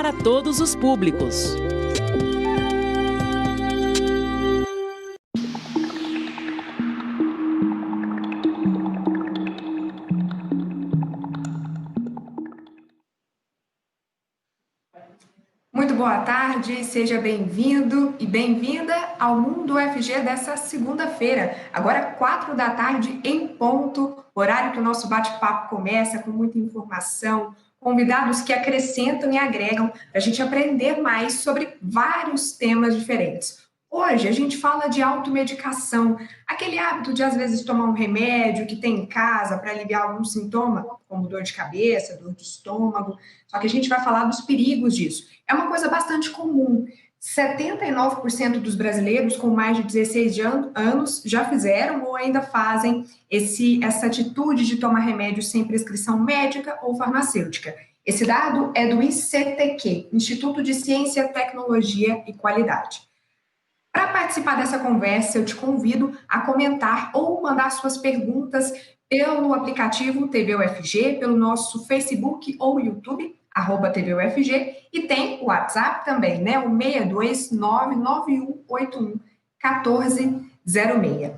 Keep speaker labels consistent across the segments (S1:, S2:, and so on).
S1: para todos os públicos.
S2: Muito boa tarde, seja bem-vindo e bem-vinda ao Mundo UFG dessa segunda-feira, agora 4 da tarde em ponto, horário que o nosso bate-papo começa com muita informação, convidados que acrescentam e agregam para a gente aprender mais sobre vários temas diferentes. Hoje a gente fala de automedicação, aquele hábito de às vezes tomar um remédio que tem em casa para aliviar algum sintoma, como dor de cabeça, dor de estômago, só que a gente vai falar dos perigos disso. É uma coisa bastante comum. 79% dos brasileiros com mais de 16 anos já fizeram ou ainda fazem essa atitude de tomar remédio sem prescrição médica ou farmacêutica. Esse dado é do ICTQ, Instituto de Ciência, Tecnologia e Qualidade. Para participar dessa conversa, eu te convido a comentar ou mandar suas perguntas pelo aplicativo TV UFG, pelo nosso Facebook ou YouTube, @TV UFG, e tem o WhatsApp também, né? O 62991811406.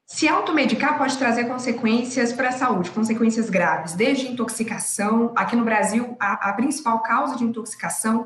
S2: Se automedicar pode trazer consequências para a saúde, consequências graves, desde intoxicação. Aqui no Brasil, a principal causa de intoxicação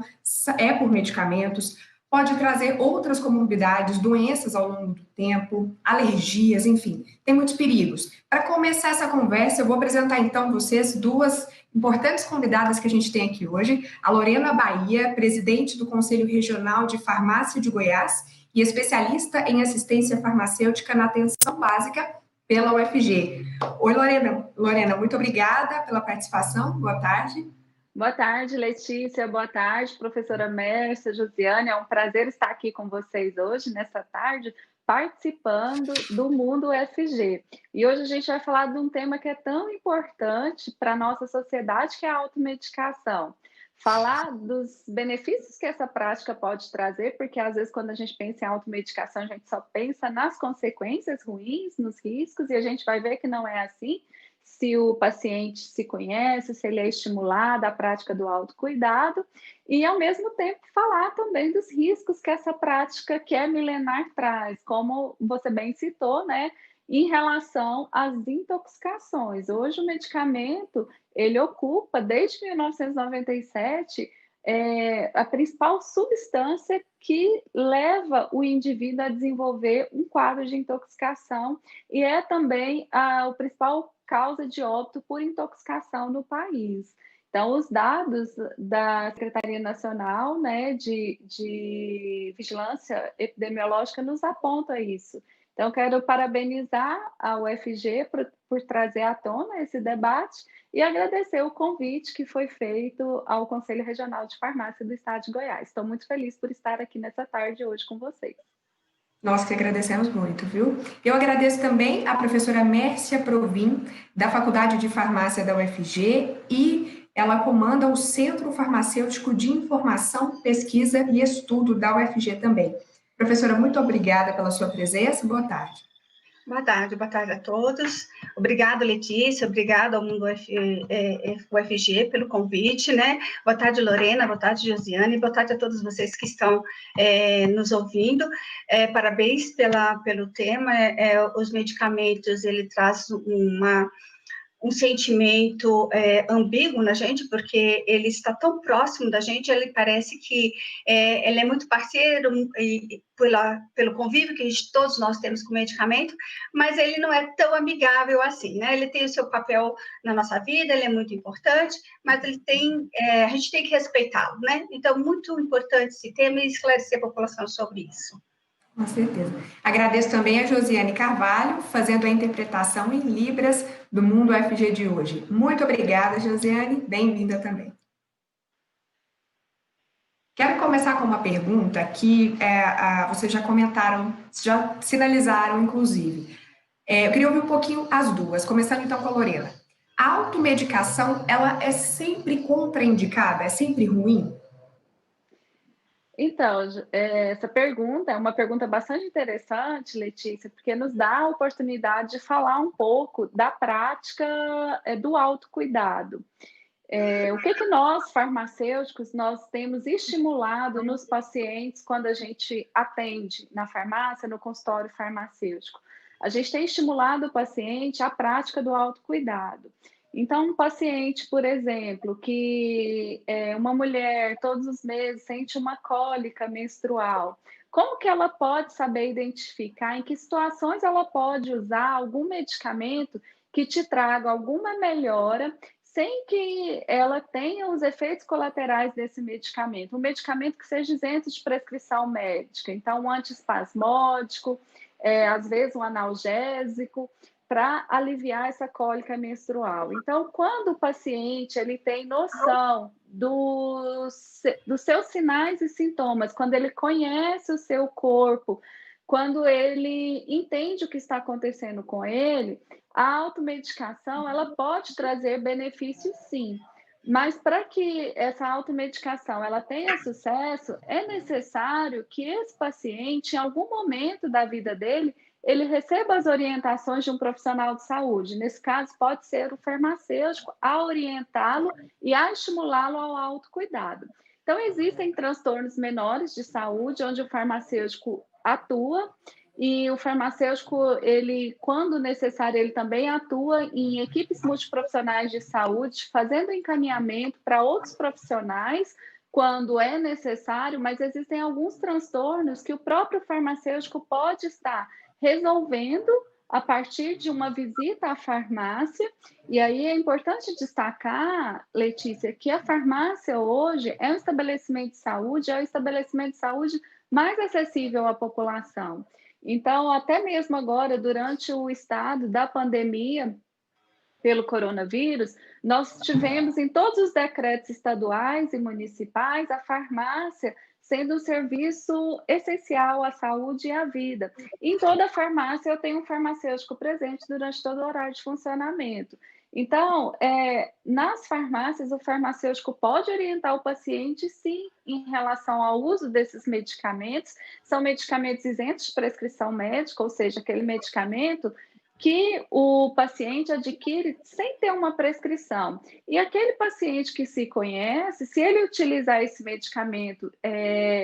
S2: é por medicamentos. Pode trazer outras comorbidades, doenças ao longo do tempo, alergias, enfim, tem muitos perigos. Para começar essa conversa, eu vou apresentar então vocês duas importantes convidadas que a gente tem aqui hoje, a Lorena Bahia, presidente do Conselho Regional de Farmácia de Goiás e especialista em assistência farmacêutica na atenção básica pela UFG. Oi, Lorena. Lorena, muito obrigada pela participação. Boa tarde.
S3: Boa tarde, Letícia. Boa tarde, professora Mércia, Josiane. É um prazer estar aqui com vocês hoje, nessa tarde, participando do Mundo UFG. E hoje a gente vai falar de um tema que é tão importante para a nossa sociedade, que é a automedicação. Falar dos benefícios que essa prática pode trazer, porque às vezes quando a gente pensa em automedicação, a gente só pensa nas consequências ruins, nos riscos, e a gente vai ver que não é assim. Se o paciente se conhece, se ele é estimulado à prática do autocuidado, e ao mesmo tempo falar também dos riscos que essa prática que é milenar traz, como você bem citou, né, em relação às intoxicações. Hoje o medicamento, ele ocupa, desde 1997, a principal substância que leva o indivíduo a desenvolver um quadro de intoxicação e é também o principal causa de óbito por intoxicação no país. Então, os dados da Secretaria Nacional, né, de Vigilância Epidemiológica nos apontam isso. Então, quero parabenizar a UFG por trazer à tona esse debate e agradecer o convite que foi feito ao Conselho Regional de Farmácia do Estado de Goiás. Estou muito feliz por estar aqui nessa tarde hoje com vocês.
S2: Nós que agradecemos muito, viu? Eu agradeço também a professora Mércia Provin, da Faculdade de Farmácia da UFG, e ela comanda o Centro Farmacêutico de Informação, Pesquisa e Estudo da UFG também. Professora, muito obrigada pela sua presença. Boa tarde.
S4: Boa tarde a todos. Obrigada, Letícia, obrigada ao Mundo UFG pelo convite, né? Boa tarde, Lorena, boa tarde, Josiane, boa tarde a todos vocês que estão nos ouvindo. Parabéns pelo tema. Os medicamentos, ele traz um sentimento ambíguo na gente, porque ele está tão próximo da gente, ele parece que ele é muito parceiro pelo convívio que todos nós temos com o medicamento, mas ele não é tão amigável assim, né? Ele tem o seu papel na nossa vida, ele é muito importante, mas ele a gente tem que respeitá-lo, né? Então, muito importante esse tema e esclarecer a população sobre isso.
S2: Com certeza. Agradeço também a Josiane Carvalho, fazendo a interpretação em Libras do Mundo UFG de hoje. Muito obrigada, Josiane. Bem-vinda também. Quero começar com uma pergunta que vocês já comentaram, já sinalizaram, inclusive. Eu queria ouvir um pouquinho as duas, começando então com a Lorena. A automedicação, ela é sempre contraindicada? É sempre ruim?
S3: Então, essa pergunta é uma pergunta bastante interessante, Letícia, porque nos dá a oportunidade de falar um pouco da prática do autocuidado. O que nós, farmacêuticos, nós temos estimulado nos pacientes quando a gente atende na farmácia, no consultório farmacêutico? A gente tem estimulado o paciente à prática do autocuidado. Então, um paciente, por exemplo, que uma mulher todos os meses sente uma cólica menstrual, como que ela pode saber identificar em que situações ela pode usar algum medicamento que te traga alguma melhora sem que ela tenha os efeitos colaterais desse medicamento? Um medicamento que seja isento de prescrição médica, então um antiespasmódico, às vezes um analgésico, para aliviar essa cólica menstrual. Então, quando o paciente ele tem noção dos seus sinais e sintomas, quando ele conhece o seu corpo, quando ele entende o que está acontecendo com ele, a automedicação ela pode trazer benefícios, sim. Mas para que essa automedicação ela tenha sucesso, é necessário que esse paciente, em algum momento da vida dele, ele receba as orientações de um profissional de saúde. Nesse caso, pode ser o farmacêutico a orientá-lo e a estimulá-lo ao autocuidado. Então, existem transtornos menores de saúde, onde o farmacêutico atua, e o farmacêutico, ele, quando necessário, ele também atua em equipes multiprofissionais de saúde, fazendo encaminhamento para outros profissionais, quando é necessário, mas existem alguns transtornos que o próprio farmacêutico pode estar resolvendo a partir de uma visita à farmácia. E aí é importante destacar, Letícia, que a farmácia hoje é um estabelecimento de saúde, é o estabelecimento de saúde mais acessível à população. Então, até mesmo agora, durante o estado da pandemia pelo coronavírus, nós tivemos em todos os decretos estaduais e municipais a farmácia sendo um serviço essencial à saúde e à vida. Em toda farmácia eu tenho um farmacêutico presente durante todo o horário de funcionamento. Então, nas farmácias, o farmacêutico pode orientar o paciente, sim, em relação ao uso desses medicamentos. São medicamentos isentos de prescrição médica, ou seja, aquele medicamento que o paciente adquire sem ter uma prescrição. E aquele paciente que se conhece, se ele utilizar esse medicamento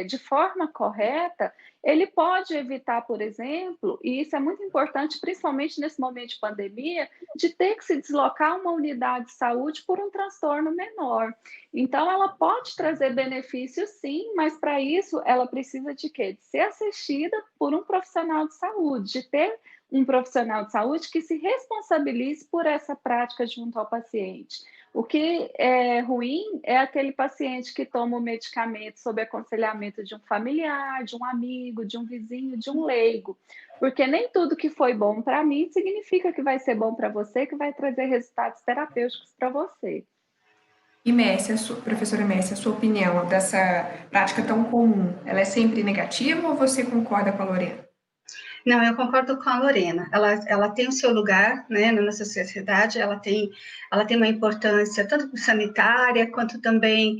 S3: de forma correta, ele pode evitar, por exemplo, e isso é muito importante, principalmente nesse momento de pandemia, de ter que se deslocar a uma unidade de saúde por um transtorno menor. Então, ela pode trazer benefícios, sim, mas para isso ela precisa de quê? De ser assistida por um profissional de saúde, de ter um profissional de saúde que se responsabilize por essa prática junto ao paciente. O que é ruim é aquele paciente que toma o medicamento sob aconselhamento de um familiar, de um amigo, de um vizinho, de um leigo, porque nem tudo que foi bom para mim significa que vai ser bom para você, que vai trazer resultados terapêuticos para você.
S2: E Mércia, professora Mércia, a sua opinião dessa prática tão comum, ela é sempre negativa ou você concorda com a Lorena?
S4: Não, eu concordo com a Lorena. Ela tem o seu lugar, né, na nossa sociedade. Ela tem uma importância tanto sanitária quanto também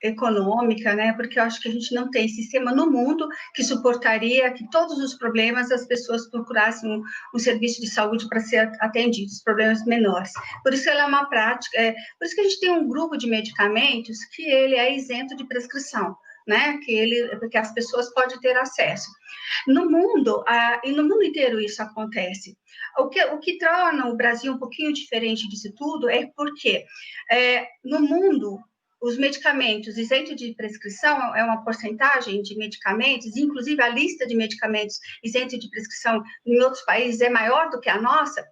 S4: econômica, né? Porque eu acho que a gente não tem sistema no mundo que suportaria que todos os problemas as pessoas procurassem um serviço de saúde para ser atendidos, problemas menores. Por isso ela é uma prática. Por isso que a gente tem um grupo de medicamentos que ele é isento de prescrição, né? Porque as pessoas podem ter acesso. No mundo, e no mundo inteiro isso acontece. O que torna o Brasil um pouquinho diferente disso tudo é porque no mundo os medicamentos isentos de prescrição é uma porcentagem de medicamentos, inclusive a lista de medicamentos isentos de prescrição em outros países é maior do que a nossa.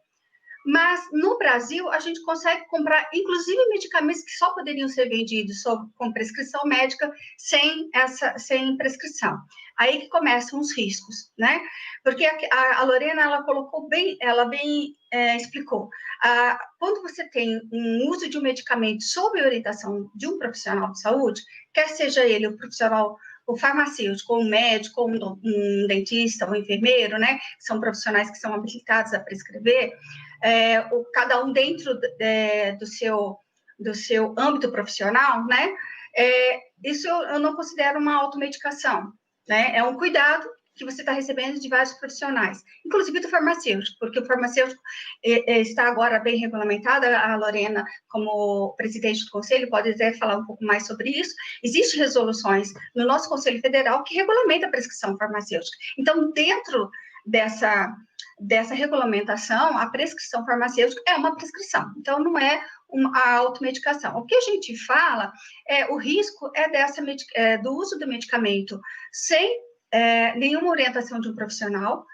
S4: Mas no Brasil a gente consegue comprar, inclusive, medicamentos que só poderiam ser vendidos com prescrição médica sem prescrição. Aí que começam os riscos, né? Porque a Lorena ela colocou bem, ela bem explicou. Quando você tem um uso de um medicamento sob orientação de um profissional de saúde, quer seja ele o farmacêutico, ou um médico, ou um dentista, ou um enfermeiro, né? São profissionais que são habilitados a prescrever. Cada um dentro do seu âmbito profissional, né? Isso eu não considero uma automedicação, né? É um cuidado que você está recebendo de vários profissionais, inclusive do farmacêutico, porque o farmacêutico está agora bem regulamentado, a Lorena, como presidente do conselho, pode até falar um pouco mais sobre isso. Existem resoluções no nosso Conselho Federal que regulamenta a prescrição farmacêutica. Então, dentro dessa regulamentação, a prescrição farmacêutica é uma prescrição, então não é a automedicação. O que a gente fala o risco do uso do medicamento sem nenhuma orientação de um profissional,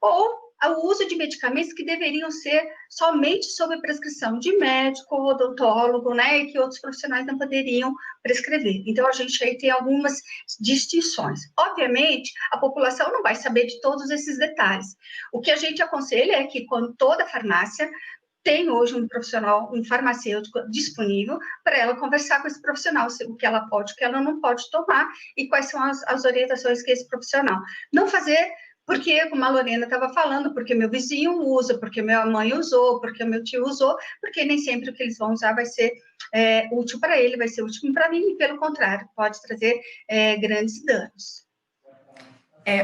S4: ou o uso de medicamentos que deveriam ser somente sob prescrição de médico, odontólogo, né, e que outros profissionais não poderiam prescrever. Então, a gente aí tem algumas distinções. Obviamente, a população não vai saber de todos esses detalhes. O que a gente aconselha é que, quando toda farmácia tem hoje um profissional, um farmacêutico disponível para ela conversar com esse profissional, o que ela pode, o que ela não pode tomar e quais são as orientações que esse profissional. Não fazer porque, como a Lorena estava falando, porque meu vizinho usa, porque minha mãe usou, porque meu tio usou, porque nem sempre o que eles vão usar vai ser útil para ele, vai ser útil para mim, e pelo contrário, pode trazer grandes danos.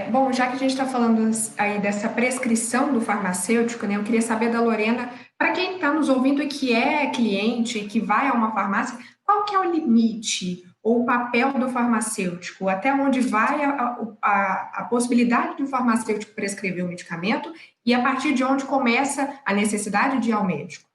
S2: Bom, já que a gente está falando aí dessa prescrição do farmacêutico, né, eu queria saber da Lorena, para quem está nos ouvindo e que é cliente e que vai a uma farmácia, qual que é o limite ou o papel do farmacêutico? Até onde vai a possibilidade do farmacêutico prescrever o medicamento e a partir de onde começa a necessidade de ir ao médico?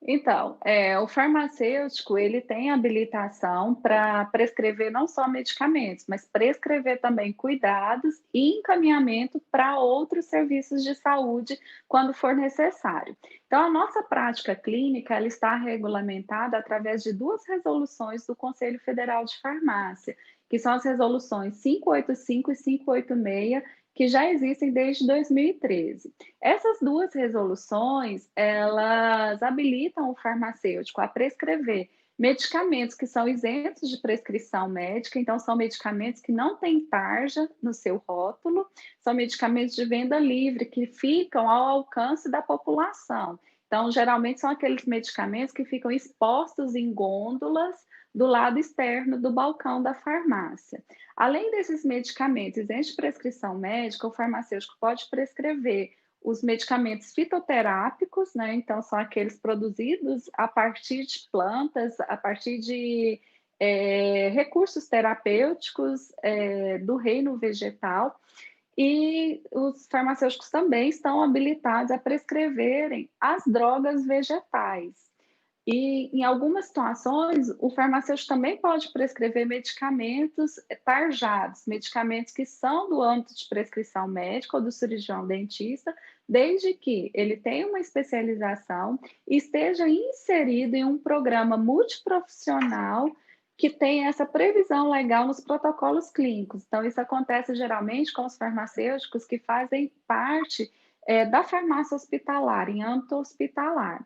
S3: Então, o farmacêutico, ele tem habilitação para prescrever não só medicamentos, mas prescrever também cuidados e encaminhamento para outros serviços de saúde quando for necessário. Então, a nossa prática clínica, ela está regulamentada através de 2 resoluções do Conselho Federal de Farmácia, que são as resoluções 585 e 586, que já existem desde 2013. Essas 2 resoluções, elas habilitam o farmacêutico a prescrever medicamentos que são isentos de prescrição médica, então são medicamentos que não têm tarja no seu rótulo, são medicamentos de venda livre que ficam ao alcance da população. Então, geralmente são aqueles medicamentos que ficam expostos em gôndolas do lado externo do balcão da farmácia. Além desses medicamentos isentos de prescrição médica, o farmacêutico pode prescrever os medicamentos fitoterápicos, né? Então, são aqueles produzidos a partir de plantas, a partir de recursos terapêuticos do reino vegetal. E os farmacêuticos também estão habilitados a prescreverem as drogas vegetais. E, em algumas situações, o farmacêutico também pode prescrever medicamentos tarjados, medicamentos que são do âmbito de prescrição médica ou do cirurgião dentista, desde que ele tenha uma especialização e esteja inserido em um programa multiprofissional que tem essa previsão legal nos protocolos clínicos. Então, isso acontece geralmente com os farmacêuticos que fazem parte da farmácia hospitalar, em âmbito hospitalar.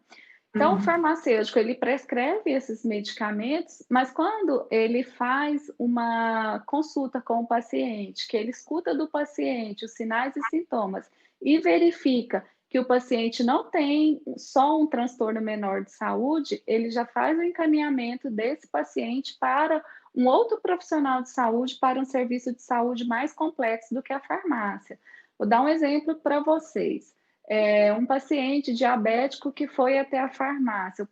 S3: Então, o farmacêutico, ele prescreve esses medicamentos, mas quando ele faz uma consulta com o paciente, que ele escuta do paciente os sinais e sintomas e verifica que o paciente não tem só um transtorno menor de saúde, ele já faz o encaminhamento desse paciente para um outro profissional de saúde, para um serviço de saúde mais complexo do que a farmácia. Vou dar um exemplo para vocês. Um paciente diabético que foi até a farmácia.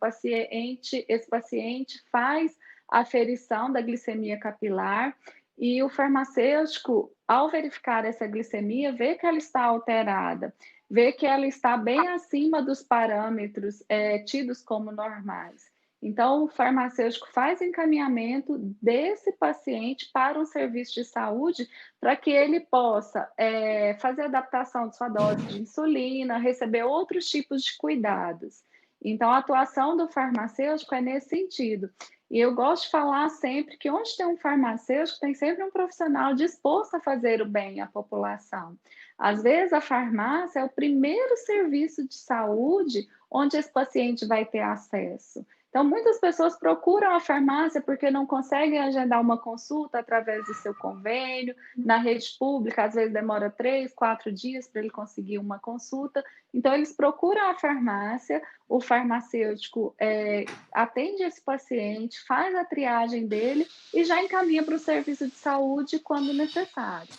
S3: Esse paciente faz a aferição da glicemia capilar e o farmacêutico, ao verificar essa glicemia, vê que ela está alterada, vê que ela está bem acima dos parâmetros tidos como normais. Então, o farmacêutico faz encaminhamento desse paciente para um serviço de saúde para que ele possa fazer adaptação de sua dose de insulina, receber outros tipos de cuidados. Então, a atuação do farmacêutico é nesse sentido. E eu gosto de falar sempre que onde tem um farmacêutico, tem sempre um profissional disposto a fazer o bem à população. Às vezes, a farmácia é o primeiro serviço de saúde onde esse paciente vai ter acesso. Então, muitas pessoas procuram a farmácia porque não conseguem agendar uma consulta através do seu convênio. Na rede pública, às vezes demora 3, 4 dias para ele conseguir uma consulta. Então, eles procuram a farmácia, o farmacêutico atende esse paciente, faz a triagem dele e já encaminha para o serviço de saúde quando necessário.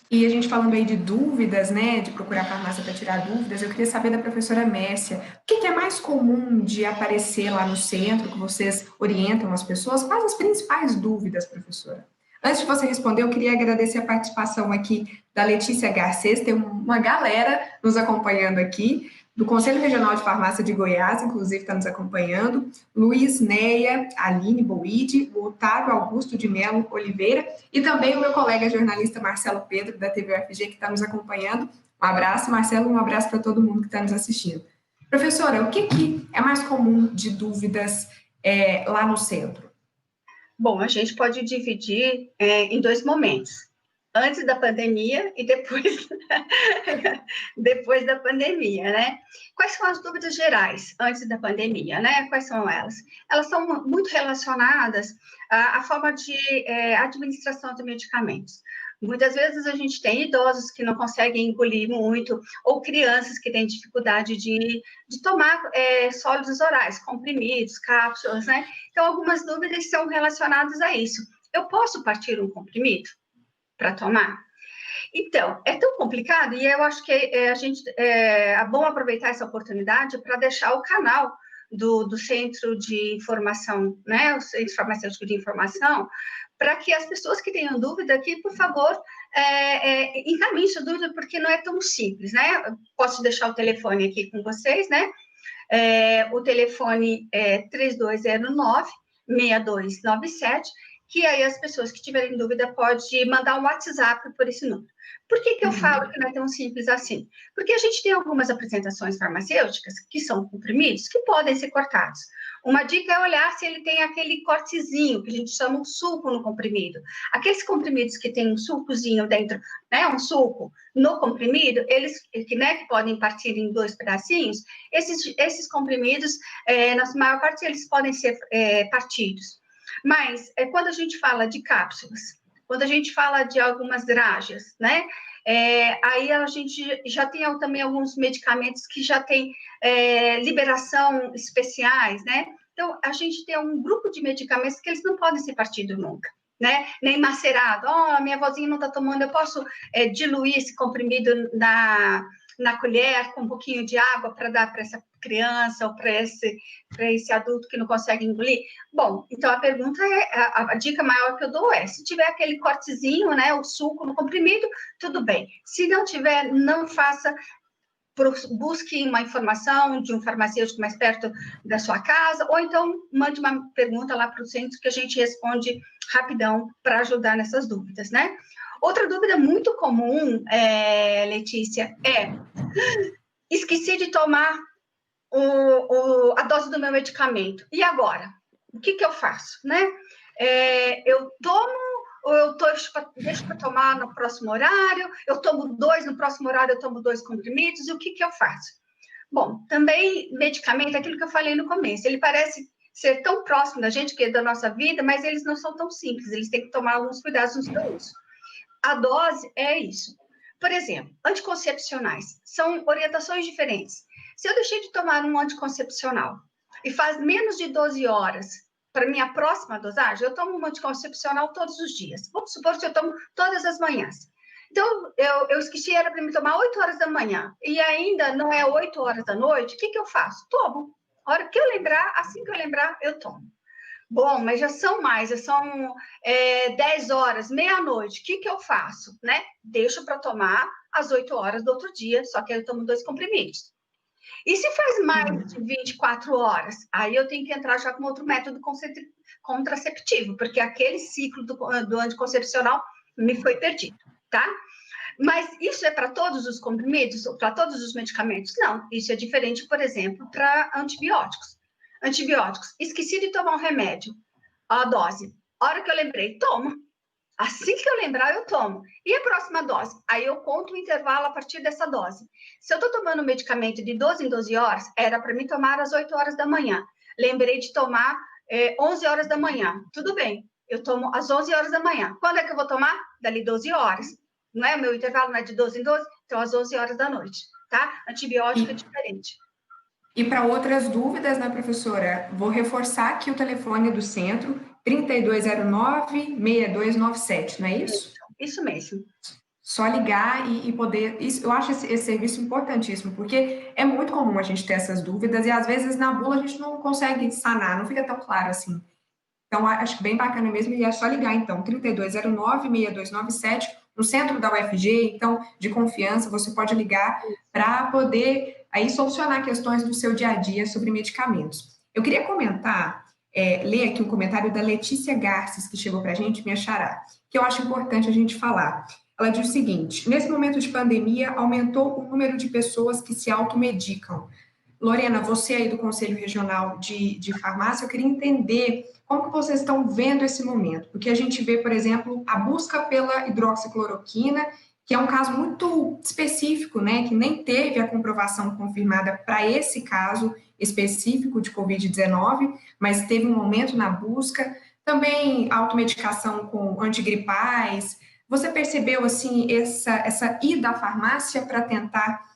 S2: E a gente falando aí de dúvidas, né, de procurar farmácia para tirar dúvidas, eu queria saber da professora Mércia, o que é mais comum de aparecer lá no centro, que vocês orientam as pessoas? Quais as principais dúvidas, professora? Antes de você responder, eu queria agradecer a participação aqui da Letícia Garcês, tem uma galera nos acompanhando aqui, do Conselho Regional de Farmácia de Goiás, inclusive está nos acompanhando, Luiz Neia, Aline Boide, o Otávio Augusto de Melo Oliveira e também o meu colega jornalista Marcelo Pedro, da TV UFG, que está nos acompanhando. Um abraço, Marcelo, um abraço para todo mundo que está nos assistindo. Professora, o que é mais comum de dúvidas lá no centro?
S4: Bom, a gente pode dividir em dois momentos. Antes da pandemia e depois, depois da pandemia, né? Quais são as dúvidas gerais antes da pandemia, né? Quais são elas? Elas são muito relacionadas à forma de administração de medicamentos. Muitas vezes a gente tem idosos que não conseguem engolir muito, ou crianças que têm dificuldade de tomar sólidos orais, comprimidos, cápsulas, né? Então, algumas dúvidas são relacionadas a isso. Eu posso partir um comprimido para tomar? Então, é tão complicado, e eu acho que a gente é bom aproveitar essa oportunidade para deixar o canal do Centro de Informação, né, o Centro Farmacêutico de Informação, para que as pessoas que tenham dúvida aqui, por favor, encaminhem sua dúvida, porque não é tão simples, né? Eu posso deixar o telefone aqui com vocês, né? O telefone é 3209-6297, que aí as pessoas que tiverem dúvida podem mandar um WhatsApp por esse número. Por que eu falo que não é tão simples assim? Porque a gente tem algumas apresentações farmacêuticas que são comprimidos que podem ser cortados. Uma dica é olhar se ele tem aquele cortezinho, que a gente chama um suco no comprimido. Aqueles comprimidos que tem um sucozinho dentro, né, um suco no comprimido, eles que podem partir em 2 pedacinhos, esses comprimidos, na maior parte, eles podem ser partidos. Mas, quando a gente fala de cápsulas, quando a gente fala de algumas dragas, né? Aí a gente já tem também alguns medicamentos que já tem liberação especiais, né? Então, a gente tem um grupo de medicamentos que eles não podem ser partidos nunca, né? Nem macerado. Minha vozinha não está tomando, eu posso diluir esse comprimido na colher com um pouquinho de água para dar para essa criança ou para esse adulto que não consegue engolir? Bom, então a pergunta a dica maior que eu dou se tiver aquele cortezinho, né, o suco no comprimido, tudo bem. Se não tiver, não faça, busque uma informação de um farmacêutico mais perto da sua casa, ou então mande uma pergunta lá para o centro que a gente responde rapidão para ajudar nessas dúvidas, né? Outra dúvida muito comum, Letícia, esqueci de tomar a dose do meu medicamento. E agora? O que eu faço, né? Eu tomo ou eu deixo para tomar no próximo horário? Eu tomo 2, no próximo horário eu tomo 2 comprimidos, e o que eu faço? Bom, também medicamento, aquilo que eu falei no começo, ele parece ser tão próximo da gente, que é da nossa vida, mas eles não são tão simples, eles têm que tomar alguns cuidados no seu uso. A dose é isso. Por exemplo, anticoncepcionais são orientações diferentes. Se eu deixei de tomar um anticoncepcional e faz menos de 12 horas para minha próxima dosagem, eu tomo um anticoncepcional todos os dias. Vamos supor que eu tomo todas as manhãs. Então, eu esqueci, era para me tomar 8 horas da manhã e ainda não é 8 horas da noite, o que eu faço? Tomo. A hora que eu lembrar, assim que eu lembrar, eu tomo. Bom, mas já são 10 horas, meia-noite, o que eu faço, né? Deixo para tomar às 8 horas do outro dia, só que eu tomo 2 comprimidos. E se faz mais de 24 horas, aí eu tenho que entrar já com outro método contraceptivo, porque aquele ciclo do anticoncepcional me foi perdido, tá? Mas isso é para todos os comprimidos, para todos os medicamentos? Não, isso é diferente, por exemplo, para antibióticos. Antibióticos, esqueci de tomar um remédio, a dose. A hora que eu lembrei, tomo. Assim que eu lembrar, eu tomo. E a próxima dose? Aí eu conto o intervalo a partir dessa dose. Se eu estou tomando um medicamento de 12 em 12 horas, era para mim tomar às 8 horas da manhã. Lembrei de tomar 11 horas da manhã. Tudo bem, eu tomo às 11 horas da manhã. Quando é que eu vou tomar? Dali 12 horas. Não é? O meu intervalo não é de 12 em 12, então às 11 horas da noite, tá? Antibiótico é diferente.
S2: E para outras dúvidas, né, professora, vou reforçar aqui o telefone do centro, 3209-6297, não é isso?
S4: Isso mesmo.
S2: Só ligar e poder. Isso, eu acho esse serviço importantíssimo, porque é muito comum a gente ter essas dúvidas e às vezes na bula a gente não consegue sanar, não fica tão claro assim. Então, acho bem bacana mesmo, e é só ligar, então, 3209-6297, no centro da UFG, então, de confiança, você pode ligar para poder aí solucionar questões do seu dia a dia sobre medicamentos. Eu queria comentar, ler aqui um comentário da Letícia Garces, que chegou para a gente, minha xará, que eu acho importante a gente falar. Ela diz o seguinte: nesse momento de pandemia, aumentou o número de pessoas que se automedicam. Lorena, você aí do Conselho Regional de Farmácia, eu queria entender como que vocês estão vendo esse momento, porque a gente vê, por exemplo, a busca pela hidroxicloroquina, que é um caso muito específico, né, que nem teve a comprovação confirmada para esse caso específico de Covid-19, mas teve um aumento na busca, também automedicação com antigripais. Você percebeu, assim, essa ida à farmácia para tentar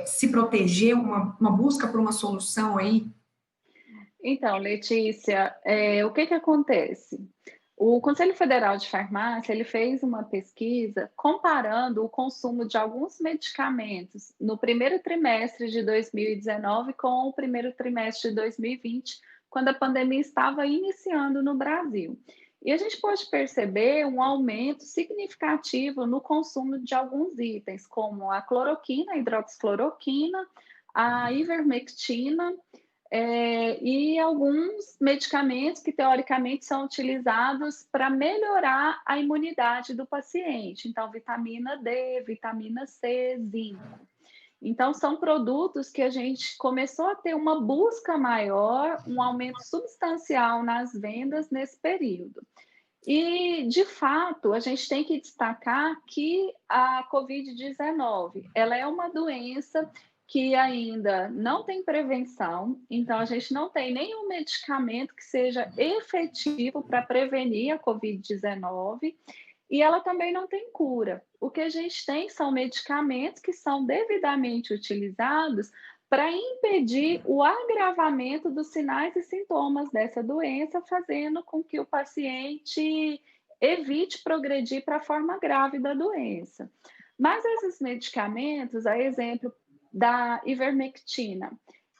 S2: se proteger, uma busca por uma solução aí?
S3: Então, Letícia, o que que acontece? O Conselho Federal de Farmácia, ele fez uma pesquisa comparando o consumo de alguns medicamentos no primeiro trimestre de 2019 com o primeiro trimestre de 2020, quando a pandemia estava iniciando no Brasil. E a gente pode perceber um aumento significativo no consumo de alguns itens, como a cloroquina, a hidroxicloroquina, a ivermectina, e alguns medicamentos que, teoricamente, são utilizados para melhorar a imunidade do paciente. Então, vitamina D, vitamina C, zinco. Então, são produtos que a gente começou a ter uma busca maior, um aumento substancial nas vendas nesse período. E, de fato, a gente tem que destacar que a Covid-19, ela é uma doença que ainda não tem prevenção, então a gente não tem nenhum medicamento que seja efetivo para prevenir a Covid-19 e ela também não tem cura. O que a gente tem são medicamentos que são devidamente utilizados para impedir o agravamento dos sinais e sintomas dessa doença, fazendo com que o paciente evite progredir para a forma grave da doença. Mas esses medicamentos, a exemplo da ivermectina,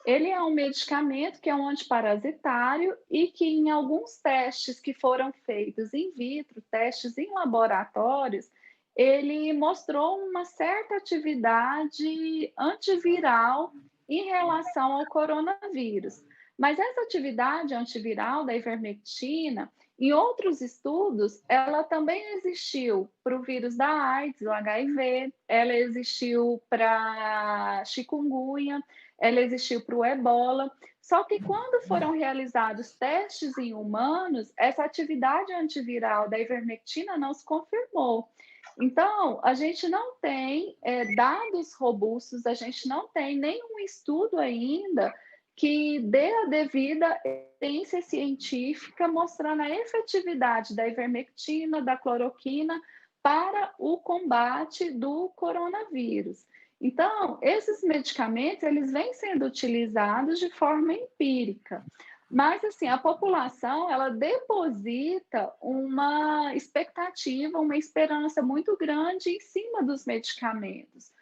S3: ele é um medicamento que é um antiparasitário e que em alguns testes que foram feitos in vitro, testes em laboratórios, ele mostrou uma certa atividade antiviral em relação ao coronavírus. Mas essa atividade antiviral da ivermectina, em outros estudos, ela também existiu para o vírus da AIDS, o HIV, ela existiu para chikungunya, ela existiu para o ebola. Só que quando foram realizados testes em humanos, essa atividade antiviral da ivermectina não se confirmou. Então, a gente não tem dados robustos, a gente não tem nenhum estudo ainda que dê a devida evidência científica mostrando a efetividade da ivermectina, da cloroquina para o combate do coronavírus. Então, esses medicamentos, eles vêm sendo utilizados de forma empírica. Mas, assim, a população, ela deposita uma expectativa, uma esperança muito grande em cima dos medicamentos.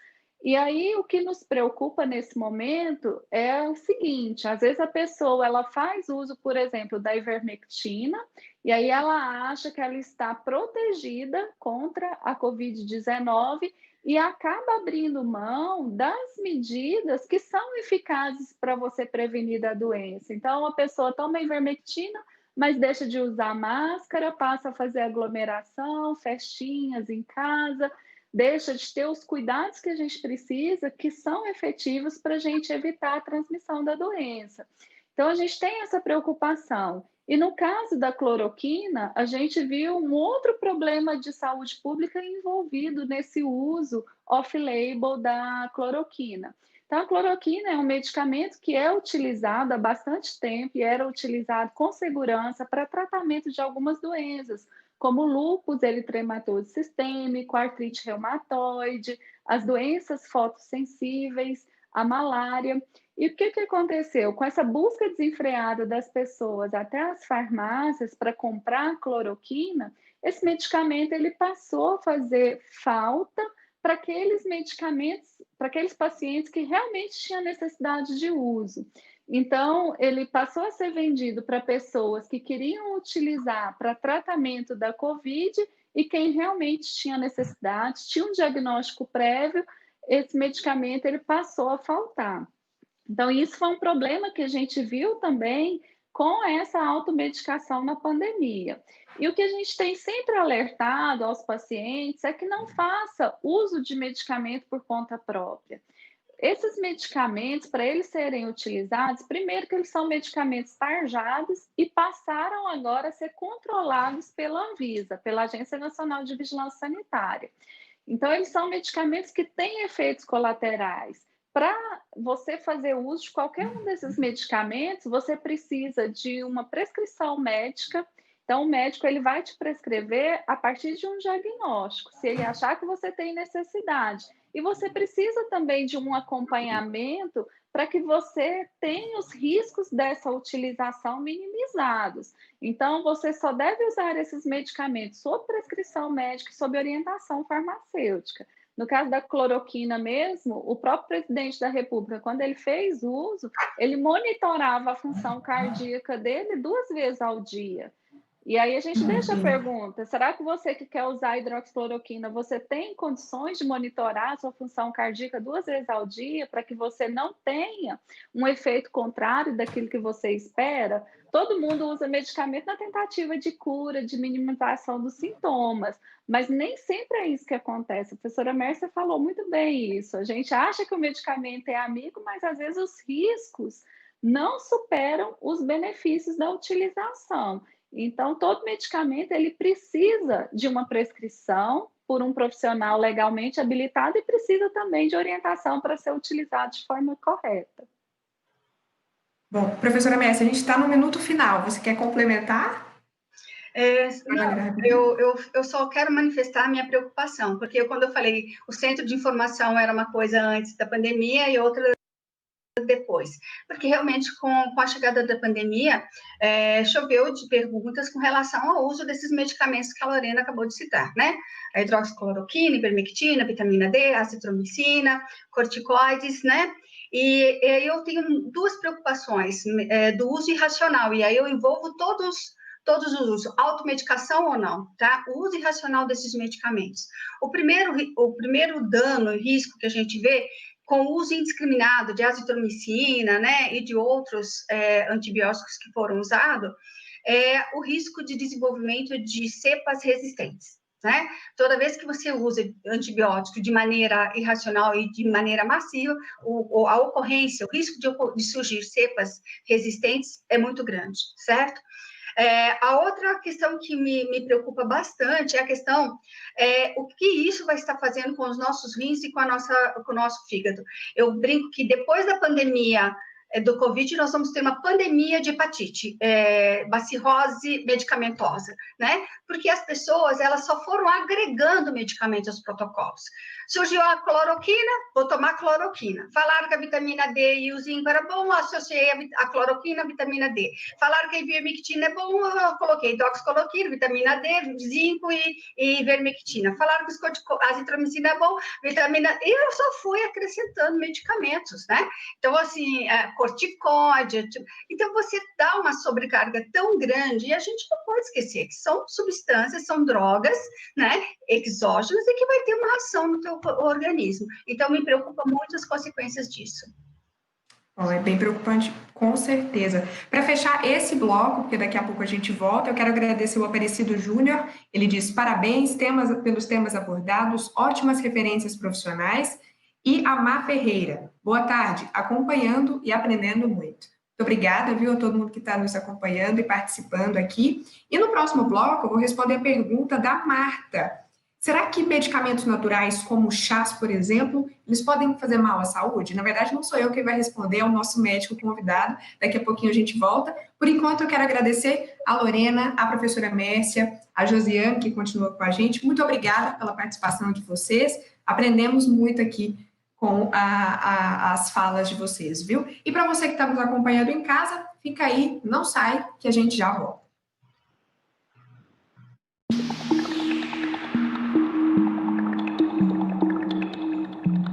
S3: E aí, o que nos preocupa nesse momento é o seguinte, às vezes a pessoa, ela faz uso, por exemplo, da ivermectina, e aí ela acha que ela está protegida contra a Covid-19 e acaba abrindo mão das medidas que são eficazes para você prevenir da doença. Então, a pessoa toma ivermectina, mas deixa de usar máscara, passa a fazer aglomeração, festinhas em casa, deixa de ter os cuidados que a gente precisa, que são efetivos para a gente evitar a transmissão da doença. Então, a gente tem essa preocupação. E no caso da cloroquina, a gente viu um outro problema de saúde pública envolvido nesse uso off-label da cloroquina. Então, a cloroquina é um medicamento que é utilizado há bastante tempo e era utilizado com segurança para tratamento de algumas doenças, como lúpus eritematoso sistêmico, artrite reumatoide, as doenças fotossensíveis, a malária. E o que aconteceu? Com essa busca desenfreada das pessoas até as farmácias para comprar cloroquina, esse medicamento ele passou a fazer falta para aqueles medicamentos, para aqueles pacientes que realmente tinham necessidade de uso. Então, ele passou a ser vendido para pessoas que queriam utilizar para tratamento da COVID e quem realmente tinha necessidade, tinha um diagnóstico prévio, esse medicamento ele passou a faltar. Então, isso foi um problema que a gente viu também com essa automedicação na pandemia. E o que a gente tem sempre alertado aos pacientes é que não faça uso de medicamento por conta própria. Esses medicamentos, para eles serem utilizados, primeiro que eles são medicamentos tarjados e passaram agora a ser controlados pela Anvisa, pela Agência Nacional de Vigilância Sanitária. Então, eles são medicamentos que têm efeitos colaterais. Para você fazer uso de qualquer um desses medicamentos, você precisa de uma prescrição médica. Então, o médico ele vai te prescrever a partir de um diagnóstico, se ele achar que você tem necessidade. E você precisa também de um acompanhamento para que você tenha os riscos dessa utilização minimizados. Então, você só deve usar esses medicamentos sob prescrição médica e sob orientação farmacêutica. No caso da cloroquina mesmo, o próprio presidente da República, quando ele fez uso, ele monitorava a função cardíaca dele 2 vezes ao dia. E aí a gente deixa a pergunta, será que você que quer usar hidroxicloroquina, você tem condições de monitorar a sua função cardíaca 2 vezes ao dia para que você não tenha um efeito contrário daquilo que você espera? Todo mundo usa medicamento na tentativa de cura, de minimização dos sintomas, mas nem sempre é isso que acontece. A professora Mércia falou muito bem isso. A gente acha que o medicamento é amigo, mas às vezes os riscos não superam os benefícios da utilização. Então, todo medicamento ele precisa de uma prescrição por um profissional legalmente habilitado e precisa também de orientação para ser utilizado de forma correta.
S2: Bom, professora Mércia, a gente está no minuto final. Você quer complementar?
S4: Eu só quero manifestar a minha preocupação, porque quando eu falei o centro de informação era uma coisa antes da pandemia e outra depois, porque realmente com a chegada da pandemia choveu de perguntas com relação ao uso desses medicamentos que a Lorena acabou de citar, né? A hidroxicloroquina, ivermectina, vitamina D, azitromicina, corticoides, né? E eu tenho 2 preocupações do uso irracional, e aí eu envolvo todos os usos, automedicação ou não, tá? O uso irracional desses medicamentos. O primeiro dano e risco que a gente vê com o uso indiscriminado de azitromicina, né, e de outros antibióticos que foram usados, é o risco de desenvolvimento de cepas resistentes, né? Toda vez que você usa antibiótico de maneira irracional e de maneira massiva, a ocorrência, o risco de surgir cepas resistentes é muito grande, certo? A outra questão que me preocupa bastante é a questão o que isso vai estar fazendo com os nossos rins e com o nosso fígado. Eu brinco que depois da pandemia do Covid, nós vamos ter uma pandemia de hepatite, bacilrose medicamentosa, né? Porque as pessoas, elas só foram agregando medicamentos aos protocolos. Surgiu a cloroquina, vou tomar cloroquina. Falaram que a vitamina D e o zinco era bom, eu associei a cloroquina à vitamina D. Falaram que a ivermectina é bom, eu coloquei doxicloroquina, vitamina D, zinco e ivermectina. Falaram que a azitromicina é bom, vitamina... E eu só fui acrescentando medicamentos, né? Então, assim, corticóide. Então, você dá uma sobrecarga tão grande, e a gente não pode esquecer que são substâncias, são drogas, né, exógenas, e que vai ter uma ação no teu organismo. Então, me preocupa muito as consequências disso.
S2: Bom, é bem preocupante, com certeza. Para fechar esse bloco, porque daqui a pouco a gente volta, eu quero agradecer o Aparecido Júnior. Ele diz parabéns pelos temas abordados, ótimas referências profissionais. E a Má Ferreira, boa tarde, acompanhando e aprendendo muito. Muito obrigada, viu, a todo mundo que está nos acompanhando e participando aqui. E no próximo bloco, eu vou responder a pergunta da Marta. Será que medicamentos naturais, como chás, por exemplo, eles podem fazer mal à saúde? Na verdade, não sou eu quem vai responder, é o nosso médico convidado. Daqui a pouquinho a gente volta. Por enquanto, eu quero agradecer a Lorena, a professora Mércia, a Josiane, que continua com a gente. Muito obrigada pela participação de vocês. Aprendemos muito aqui com as falas de vocês, viu? E para você que está nos acompanhando em casa, fica aí, não sai, que a gente já volta.